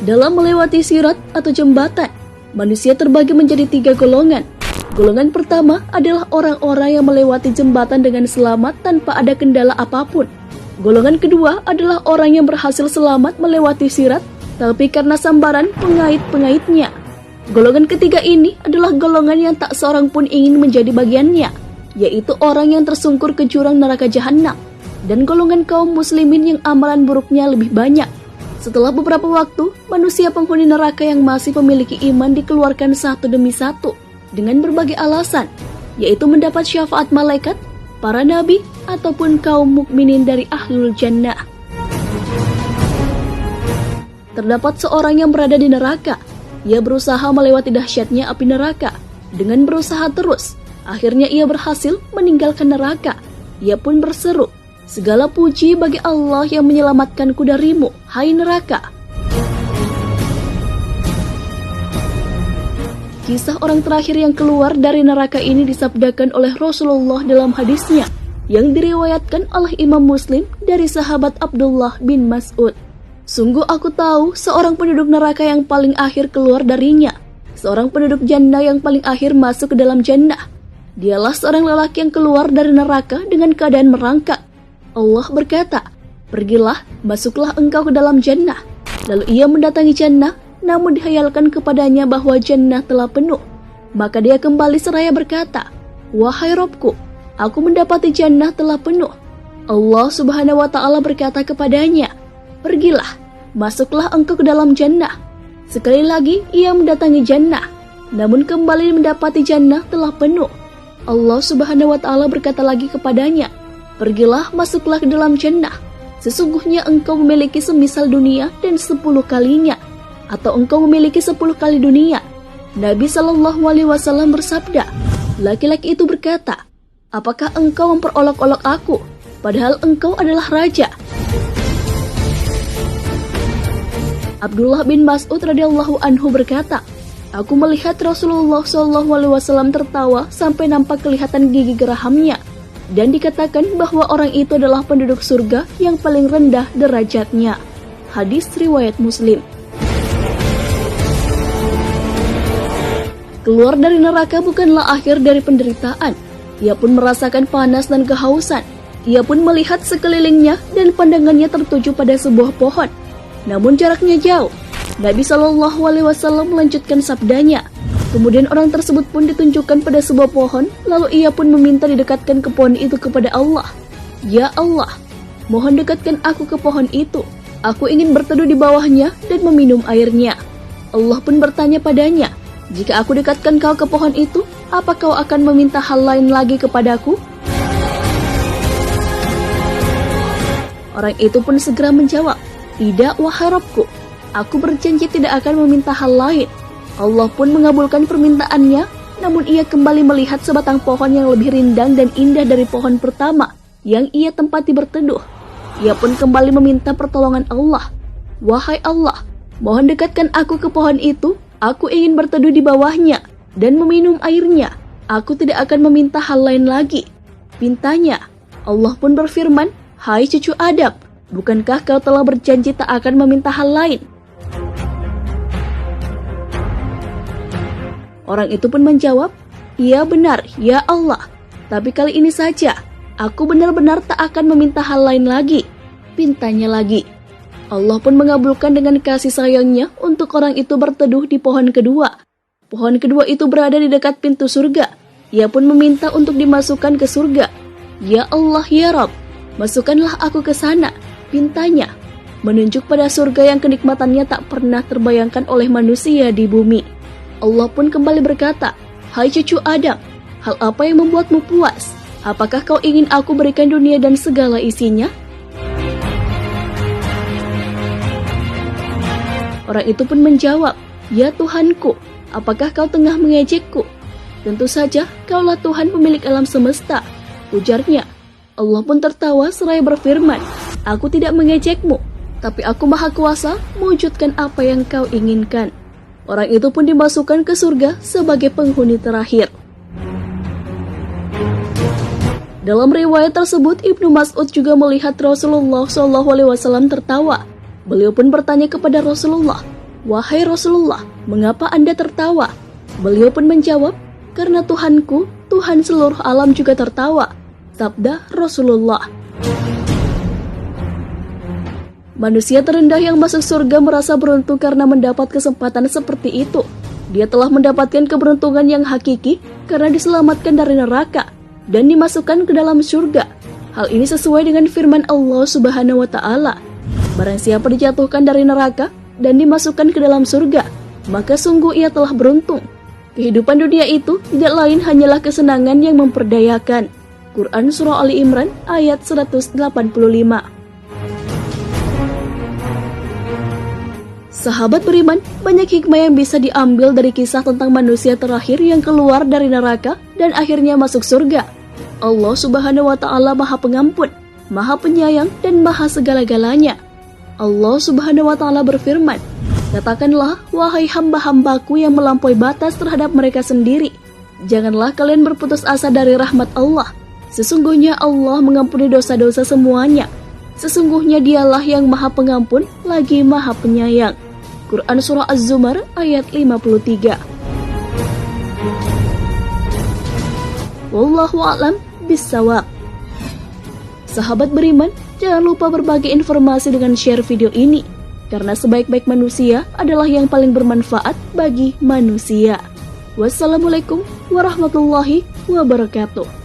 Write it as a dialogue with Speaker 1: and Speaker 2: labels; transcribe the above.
Speaker 1: Dalam melewati sirat atau jembatan, manusia terbagi menjadi 3 golongan. Golongan pertama adalah orang-orang yang melewati jembatan dengan selamat tanpa ada kendala apapun. Golongan kedua adalah orang yang berhasil selamat melewati sirat, tapi karena sambaran pengait-pengaitnya. Golongan ketiga ini adalah golongan yang tak seorang pun ingin menjadi bagiannya, yaitu orang yang tersungkur ke jurang neraka jahanam, dan golongan kaum muslimin yang amalan buruknya lebih banyak. Setelah beberapa waktu, manusia penghuni neraka yang masih memiliki iman dikeluarkan satu demi satu dengan berbagai alasan, yaitu mendapat syafaat malaikat, para nabi, ataupun kaum mukminin dari ahlul jannah. Terdapat seorang yang berada di neraka. Ia berusaha melewati dahsyatnya api neraka. Dengan berusaha terus, akhirnya ia berhasil meninggalkan neraka. Ia pun berseru, "Segala puji bagi Allah yang menyelamatkanku darimu, hai neraka." Kisah orang terakhir yang keluar dari neraka ini disabdakan oleh Rasulullah dalam hadisnya, yang diriwayatkan oleh Imam Muslim dari sahabat Abdullah bin Mas'ud. "Sungguh aku tahu seorang penduduk neraka yang paling akhir keluar darinya, seorang penduduk jannah yang paling akhir masuk ke dalam jannah. Dialah seorang lelaki yang keluar dari neraka dengan keadaan merangkak. Allah berkata, 'Pergilah, masuklah engkau ke dalam jannah.' Lalu ia mendatangi jannah, namun dihayalkan kepadanya bahwa jannah telah penuh. Maka dia kembali seraya berkata, 'Wahai Robku, aku mendapati jannah telah penuh.' Allah Subhanahu wa Ta'ala berkata kepadanya, 'Pergilah, masuklah engkau ke dalam jannah.' Sekali lagi ia mendatangi jannah, namun kembali mendapati jannah telah penuh. Allah Subhanahu wa Ta'ala berkata lagi kepadanya, 'Pergilah, masuklah ke dalam jannah. Sesungguhnya engkau memiliki semisal dunia dan 10 kalinya, atau engkau memiliki 10 kali dunia.' Nabi SAW bersabda, laki-laki itu berkata, 'Apakah engkau memperolok-olok aku, padahal engkau adalah raja?' Abdullah bin Mas'ud radhiyallahu anhu berkata, 'Aku melihat Rasulullah SAW tertawa sampai nampak kelihatan gigi gerahamnya, dan dikatakan bahwa orang itu adalah penduduk surga yang paling rendah derajatnya.' Hadis riwayat Muslim. Keluar dari neraka bukanlah akhir dari penderitaan. Ia pun merasakan panas dan kehausan. Ia pun melihat sekelilingnya dan pandangannya tertuju pada sebuah pohon. Namun jaraknya jauh. Nabi SAW melanjutkan sabdanya. Kemudian orang tersebut pun ditunjukkan pada sebuah pohon, lalu ia pun meminta didekatkan ke pohon itu kepada Allah. 'Ya Allah, mohon dekatkan aku ke pohon itu. Aku ingin berteduh di bawahnya dan meminum airnya.' Allah pun bertanya padanya, 'Jika aku dekatkan kau ke pohon itu, apa kau akan meminta hal lain lagi kepadaku?' Orang itu pun segera menjawab, 'Tidak, wahai Rabbku, aku berjanji tidak akan meminta hal lain.' Allah pun mengabulkan permintaannya, namun ia kembali melihat sebatang pohon yang lebih rindang dan indah dari pohon pertama yang ia tempati berteduh. Ia pun kembali meminta pertolongan Allah. 'Wahai Allah, mohon dekatkan aku ke pohon itu, aku ingin berteduh di bawahnya dan meminum airnya. Aku tidak akan meminta hal lain lagi.' Pintanya, Allah pun berfirman, 'Hai cucu Adam, bukankah kau telah berjanji tak akan meminta hal lain?' Orang itu pun menjawab, 'Iya benar, ya Allah. Tapi kali ini saja, aku benar-benar tak akan meminta hal lain lagi.' Pintanya lagi. Allah pun mengabulkan dengan kasih sayangnya untuk orang itu berteduh di pohon kedua. Pohon kedua itu berada di dekat pintu surga. Ia pun meminta untuk dimasukkan ke surga. 'Ya Allah, ya Rabb, masukkanlah aku ke sana.' Pintanya, menunjuk pada surga yang kenikmatannya tak pernah terbayangkan oleh manusia di bumi. Allah pun kembali berkata, 'Hai cucu Adam, hal apa yang membuatmu puas? Apakah kau ingin aku berikan dunia dan segala isinya?' Orang itu pun menjawab, 'Ya Tuhanku, apakah kau tengah mengejekku? Tentu saja kaulah Tuhan pemilik alam semesta.' Ujarnya. Allah pun tertawa seraya berfirman, 'Aku tidak mengejekmu, tapi aku maha kuasa mewujudkan apa yang kau inginkan.' Orang itu pun dimasukkan ke surga sebagai penghuni terakhir. Dalam riwayat tersebut, Ibnu Mas'ud juga melihat Rasulullah SAW tertawa. Beliau pun bertanya kepada Rasulullah, "Wahai Rasulullah, mengapa Anda tertawa?" Beliau pun menjawab, "Karena Tuhanku, Tuhan seluruh alam juga tertawa," sabda Rasulullah. Manusia terendah yang masuk surga merasa beruntung karena mendapat kesempatan seperti itu. Dia telah mendapatkan keberuntungan yang hakiki karena diselamatkan dari neraka dan dimasukkan ke dalam surga. Hal ini sesuai dengan firman Allah Subhanahu wa Ta'ala. Barang siapa dijatuhkan dari neraka dan dimasukkan ke dalam surga, maka sungguh ia telah beruntung. Kehidupan dunia itu tidak lain hanyalah kesenangan yang memperdayakan. Quran Surah Ali Imran ayat 185. Sahabat beriman, banyak hikmah yang bisa diambil dari kisah tentang manusia terakhir yang keluar dari neraka dan akhirnya masuk surga. Allah Subhanahu wa Ta'ala Maha Pengampun, Maha Penyayang, dan Maha Segala-galanya. Allah Subhanahu wa Ta'ala berfirman, "Katakanlah, wahai hamba-hambaku yang melampaui batas terhadap mereka sendiri, janganlah kalian berputus asa dari rahmat Allah. Sesungguhnya Allah mengampuni dosa-dosa semuanya. Sesungguhnya Dialah yang Maha Pengampun lagi Maha Penyayang." Quran Surah Az-Zumar ayat 53. Wallahu a'lam bissawab. Sahabat beriman, jangan lupa berbagi informasi dengan share video ini, karena sebaik-baik manusia adalah yang paling bermanfaat bagi manusia. Wassalamualaikum warahmatullahi wabarakatuh.